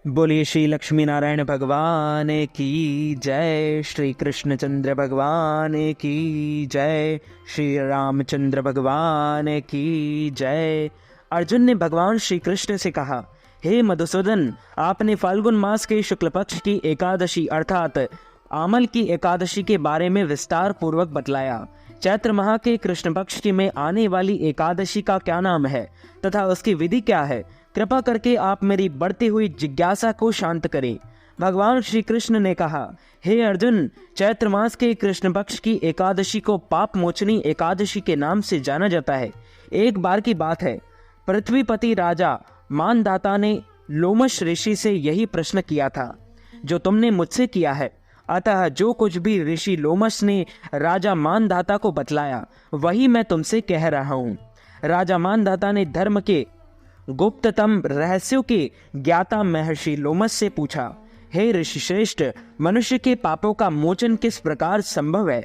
बोलिए श्री लक्ष्मी नारायण भगवान की जय, श्री कृष्णचंद्र भगवान की जय, श्री रामचंद्र भगवान की जय। अर्जुन ने भगवान श्री कृष्ण से कहा, हे मधुसूदन, आपने फाल्गुन मास के शुक्ल पक्ष की एकादशी अर्थात आमल की एकादशी के बारे में विस्तार पूर्वक बतलाया। चैत्र माह के कृष्ण पक्ष की में आने वाली एकादशी का क्या नाम है तथा उसकी विधि क्या है, कृपा करके आप मेरी बढ़ती हुई जिज्ञासा को शांत करें। भगवान श्री कृष्ण ने कहा, हे अर्जुन, चैत्र मास के कृष्ण पक्ष की एकादशी को पाप मोचनी एकादशी के नाम से जाना जाता है। एक बार की बात है, पृथ्वीपति राजा मानधाता ने लोमश ऋषि से यही प्रश्न किया था जो तुमने मुझसे किया है। अतः जो कुछ भी ऋषि लोमश ने राजा मानधाता को बतलाया वही मैं तुमसे कह रहा हूँ। राजा मानधाता ने धर्म के गुप्ततम रहस्यों के ज्ञाता महर्षि लोमश से पूछा, हे ऋषि श्रेष्ठ, मनुष्य के पापों का मोचन किस प्रकार संभव है?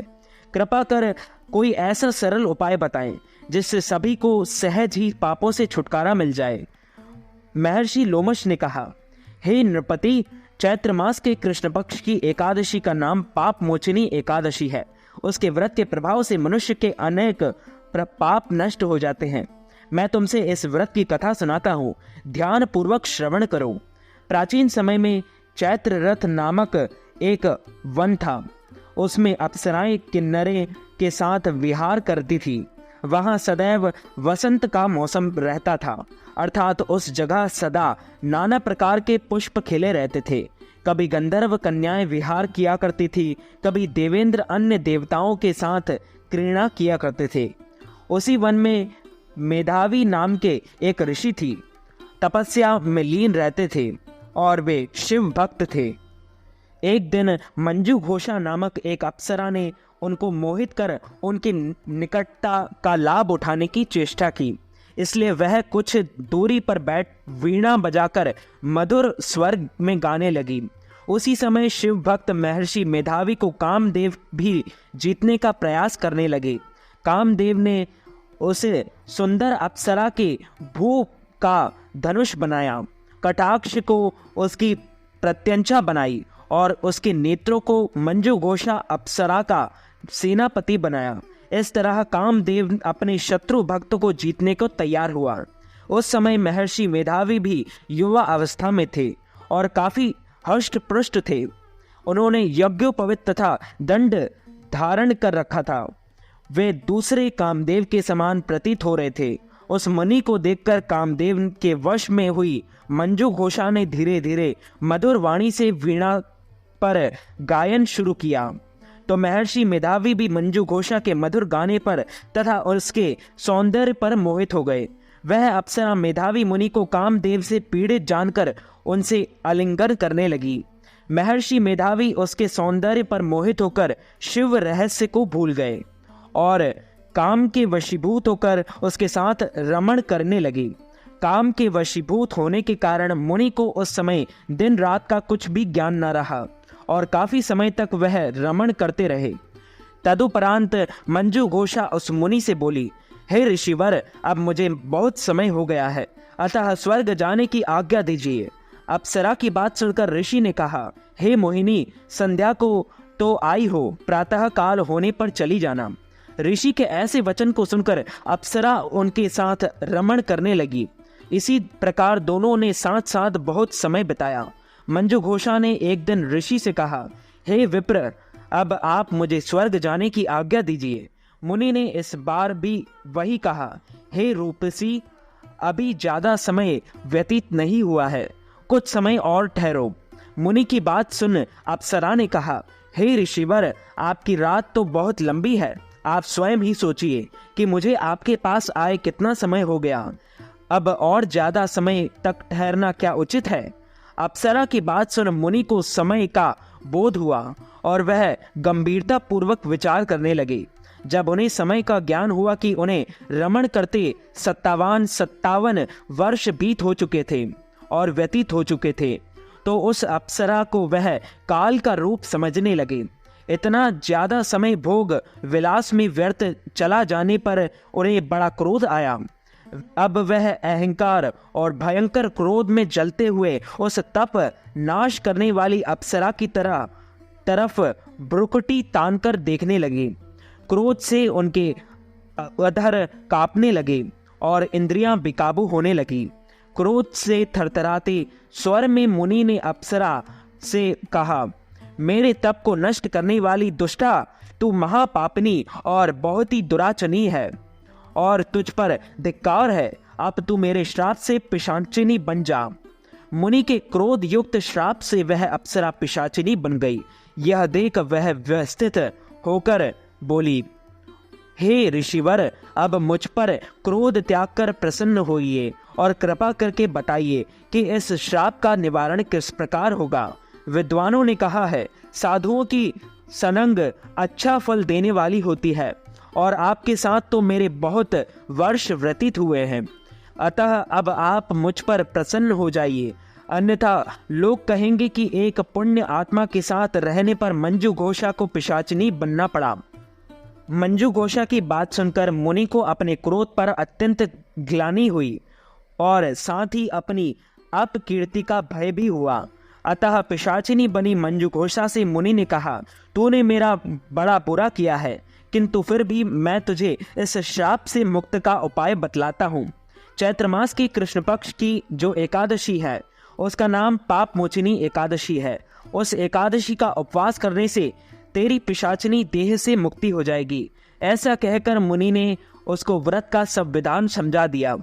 कृपा कर कोई ऐसा सरल उपाय बताएं जिससे सभी को सहज ही पापों से छुटकारा मिल जाए। महर्षि लोमश ने कहा, हे नृपति, चैत्र मास के कृष्ण पक्ष की एकादशी का नाम पाप मोचनी एकादशी है। उसके व्रत के प्रभाव से मनुष्य के अनेक पाप नष्ट हो जाते हैं। मैं तुमसे इस व्रत की कथा सुनाता हूँ, ध्यान पूर्वक श्रवण करो। प्राचीन समय में चैत्र रथ नामक एक वन था। उसमें अप्सराएं किन्नरे के साथ विहार करती थी। वहां सदैव वसंत का मौसम रहता था, अर्थात उस जगह सदा नाना प्रकार के पुष्प खिले रहते थे। कभी गंधर्व कन्याएं विहार किया करती थी, कभी देवेंद्र अन्य देवताओं के साथ क्रीड़ा किया करते थे। उसी वन में मेधावी नाम के एक ऋषि थी। तपस्या में लीन रहते थे और वे शिव भक्त थे। एक दिन मंजू घोषा नामक एक अप्सरा ने उनको मोहित कर उनकी निकटता का लाभ उठाने की चेष्टा की। इसलिए वह कुछ दूरी पर बैठ वीणा बजाकर मधुर स्वर में गाने लगी। उसी समय शिव भक्त महर्षि मेधावी को कामदेव भी जीतने का प्रयास करने लगे। कामदेव ने उसे सुंदर अप्सरा के भू का धनुष बनाया, कटाक्ष को उसकी प्रत्यंचा बनाई और उसके नेत्रों को मंजू घोषा अप्सरा का सेनापति बनाया। इस तरह कामदेव अपने शत्रु भक्त को जीतने को तैयार हुआ। उस समय महर्षि मेधावी भी युवा अवस्था में थे और काफी हष्ट पृष्ट थे। उन्होंने यज्ञोपवीत तथा दंड धारण कर रखा था। वे दूसरे कामदेव के समान प्रतीत हो रहे थे। उस मुनि को देखकर कामदेव के वश में हुई मंजू घोषा ने धीरे धीरे मधुर वाणी से वीणा पर गायन शुरू किया। तो महर्षि मेधावी भी मंजू घोषा के मधुर गाने पर तथा उसके सौंदर्य पर मोहित हो गए। वह अप्सरा मेधावी मुनि को कामदेव से पीड़ित जानकर उनसे आलिंगन करने लगी। महर्षि मेधावी उसके सौंदर्य पर मोहित होकर शिव रहस्य को भूल गए और काम के वशीभूत होकर उसके साथ रमण करने लगी। काम के वशीभूत होने के कारण मुनि को उस समय दिन रात का कुछ भी ज्ञान न रहा और काफी समय तक वह रमण करते रहे। तदुपरांत मंजू घोषा उस मुनि से बोली, हे ऋषिवर, अब मुझे बहुत समय हो गया है, अतः स्वर्ग जाने की आज्ञा दीजिए। अप्सरा की बात सुनकर ऋषि ने कहा, हे मोहिनी, संध्या को तो आई हो, प्रातः काल होने पर चली जाना। ऋषि के ऐसे वचन को सुनकर अप्सरा उनके साथ रमण करने लगी। इसी प्रकार दोनों ने साथ साथ बहुत समय बिताया। मंजू घोषा ने एक दिन ऋषि से कहा, हे विप्र, अब आप मुझे स्वर्ग जाने की आज्ञा दीजिए। मुनि ने इस बार भी वही कहा, हे रूपसी, अभी ज्यादा समय व्यतीत नहीं हुआ है, कुछ समय और ठहरो। मुनि की बात सुन अप्सरा ने कहा, हे ऋषिवर, आपकी रात तो बहुत लंबी है। आप स्वयं ही सोचिए कि मुझे आपके पास आए कितना समय हो गया। अब और ज्यादा समय तक ठहरना क्या उचित है? अप्सरा की बात सुन मुनि को समय का बोध हुआ और वह गंभीरता पूर्वक विचार करने लगे। जब उन्हें समय का ज्ञान हुआ कि उन्हें रमण करते 57 वर्ष बीत हो चुके थे और व्यतीत हो चुके थे, तो उस अप्सरा को वह काल का रूप समझने लगे। इतना ज्यादा समय भोग विलास में व्यर्थ चला जाने पर उन्हें बड़ा क्रोध आया। अब वह अहंकार और भयंकर क्रोध में जलते हुए उस तप नाश करने वाली अप्सरा की तरफ भ्रुकुटी तानकर देखने लगी। क्रोध से उनके अधर कांपने लगे और इंद्रियां बेकाबू होने लगी। क्रोध से थरथराते स्वर में मुनि ने अप्सरा से कहा, मेरे तप को नष्ट करने वाली दुष्टा, तू महापापनी और बहुत ही दुराचनी है और तुझ पर धिक्कार है। अब तू मेरे श्राप से पिशाचिनी बन जा। मुनि के क्रोध युक्त श्राप से वह अप्सरा पिशाचिनी बन गई। यह देख वह व्यवस्थित होकर बोली, हे ऋषिवर, अब मुझ पर क्रोध त्याग कर प्रसन्न होइए और कृपा करके बताइए कि इस श्राप का निवारण किस प्रकार होगा। विद्वानों ने कहा है, साधुओं की सनंग अच्छा फल देने वाली होती है और आपके साथ तो मेरे बहुत वर्ष व्यतीत हुए हैं, अतः अब आप मुझ पर प्रसन्न हो जाइए, अन्यथा लोग कहेंगे कि एक पुण्य आत्मा के साथ रहने पर मंजू घोषा को पिशाचिनी बनना पड़ा। मंजू घोषा की बात सुनकर मुनि को अपने क्रोध पर अत्यंत ग्लानि हुई और साथ ही अपनी अपकीर्ति का भय भी हुआ। अतः पिशाचिनी बनी मंजू घोषा से मुनि ने कहा, तूने मेरा बड़ा बुरा किया है, किंतु फिर भी मैं तुझे इस श्राप से मुक्त का उपाय बतलाता हूँ। चैत्र मास की कृष्ण पक्ष की जो एकादशी है उसका नाम पाप मोचिनी एकादशी है। उस एकादशी का उपवास करने से तेरी पिशाचिनी देह से मुक्ति हो जाएगी। ऐसा कहकर मुनि ने उसको व्रत का संविधान समझा दिया।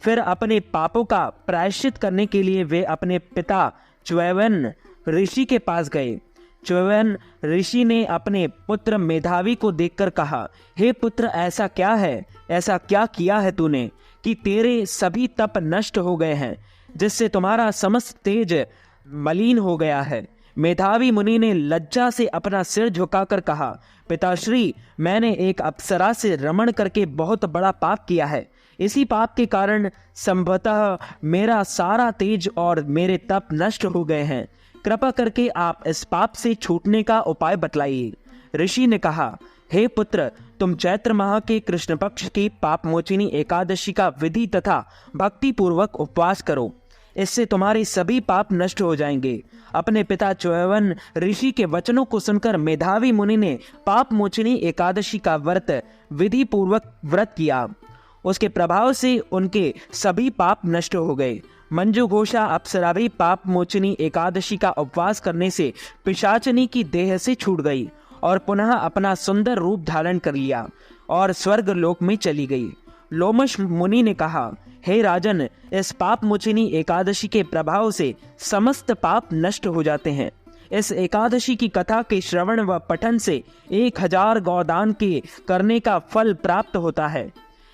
फिर अपने पापों का प्रायश्चित करने के लिए वे अपने पिता च्यवन ऋषि के पास गए। च्यवन ऋषि ने अपने पुत्र मेधावी को देखकर कहा, हे पुत्र, ऐसा क्या है, ऐसा क्या किया है तूने कि तेरे सभी तप नष्ट हो गए हैं, जिससे तुम्हारा समस्त तेज मलिन हो गया है। मेधावी मुनि ने लज्जा से अपना सिर झुकाकर कहा, पिताश्री, मैंने एक अप्सरा से रमण करके बहुत बड़ा पाप किया है। इसी पाप के कारण संभवतः मेरा सारा तेज और मेरे तप नष्ट हो गए हैं। कृपा करके आप इस पाप से छूटने का उपाय बतलाइए। ऋषि ने कहा, हे पुत्र, तुम चैत्र माह के कृष्ण पक्ष की पाप मोचिनी एकादशी का विधि तथा भक्ति पूर्वक उपवास करो, इससे तुम्हारे सभी पाप नष्ट हो जाएंगे। अपने पिता च्यवन ऋषि के वचनों को सुनकर मेधावी मुनि ने पाप मोचिनी एकादशी का व्रत विधि पूर्वक व्रत किया। उसके प्रभाव से उनके सभी पाप नष्ट हो गए। मंजू घोषा अप्सरा भी पाप मोचिनी एकादशी का उपवास करने से पिशाचिनी की देह से छूट गई और पुनः अपना सुंदर रूप धारण कर लिया और स्वर्ग लोक में चली गई। लोमश मुनि ने कहा, हे राजन, इस पाप मोचिनी एकादशी के प्रभाव से समस्त पाप नष्ट हो जाते हैं। इस एकादशी की कथा के श्रवण व पठन से 1000 गौदान के करने का फल प्राप्त होता है।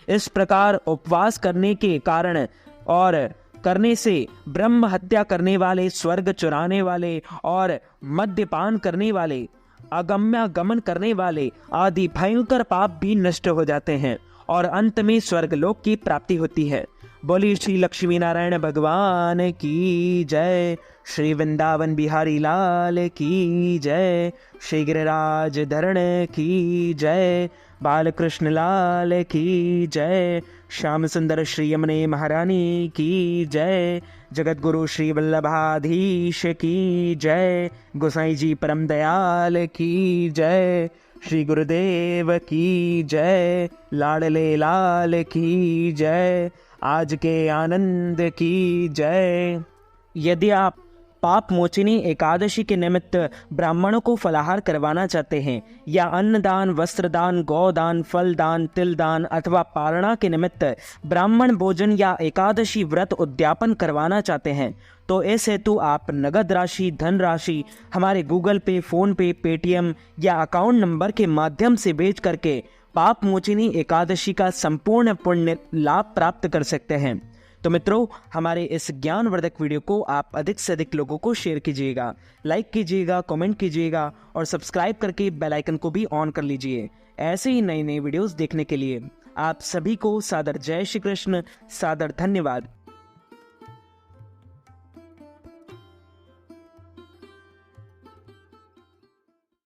इस प्रकार उपवास करने के कारण और करने से ब्रह्म हत्या करने वाले, स्वर्ग चुराने वाले और मद्यपान करने वाले, अगम्यागमन करने वाले आदि भयंकर पाप भी नष्ट हो जाते हैं और अंत में स्वर्गलोक की प्राप्ति होती है। बोली श्री लक्ष्मी नारायण भगवान की जय। श्री वृंदावन बिहारी लाल की जय। श्री गिरिराज धरण की जय। बालकृष्ण लाल की जय। श्याम सुंदर श्री यमुने महारानी की जय। जगत गुरु श्री वल्लभाधीश की जय। गोसाई जी परम दयाल की जय। श्री गुरुदेव की जय। लाडले लाल की जय। आज के आनंद की जय। यदि आप पाप मोचिनी एकादशी के निमित्त ब्राह्मणों को फलाहार करवाना चाहते हैं या अन्नदान, वस्त्रदान, गौदान, फलदान, तिलदान अथवा पारणा के निमित्त ब्राह्मण भोजन या एकादशी व्रत उद्यापन करवाना चाहते हैं तो इस हेतु आप नगद राशि, धन राशि हमारे गूगल पे, फोन पे, पेटीएम या अकाउंट नंबर के माध्यम से भेज करके पाप मोचिनी एकादशी का संपूर्ण पुण्य लाभ प्राप्त कर सकते हैं। तो मित्रों, हमारे इस ज्ञानवर्धक वीडियो को आप अधिक से अधिक लोगों को शेयर कीजिएगा, लाइक कीजिएगा, कमेंट कीजिएगा और सब्सक्राइब करके बेल आइकन को भी ऑन कर लीजिए। ऐसे ही नई नई वीडियोस देखने के लिए आप सभी को सादर जय श्री कृष्ण, सादर धन्यवाद।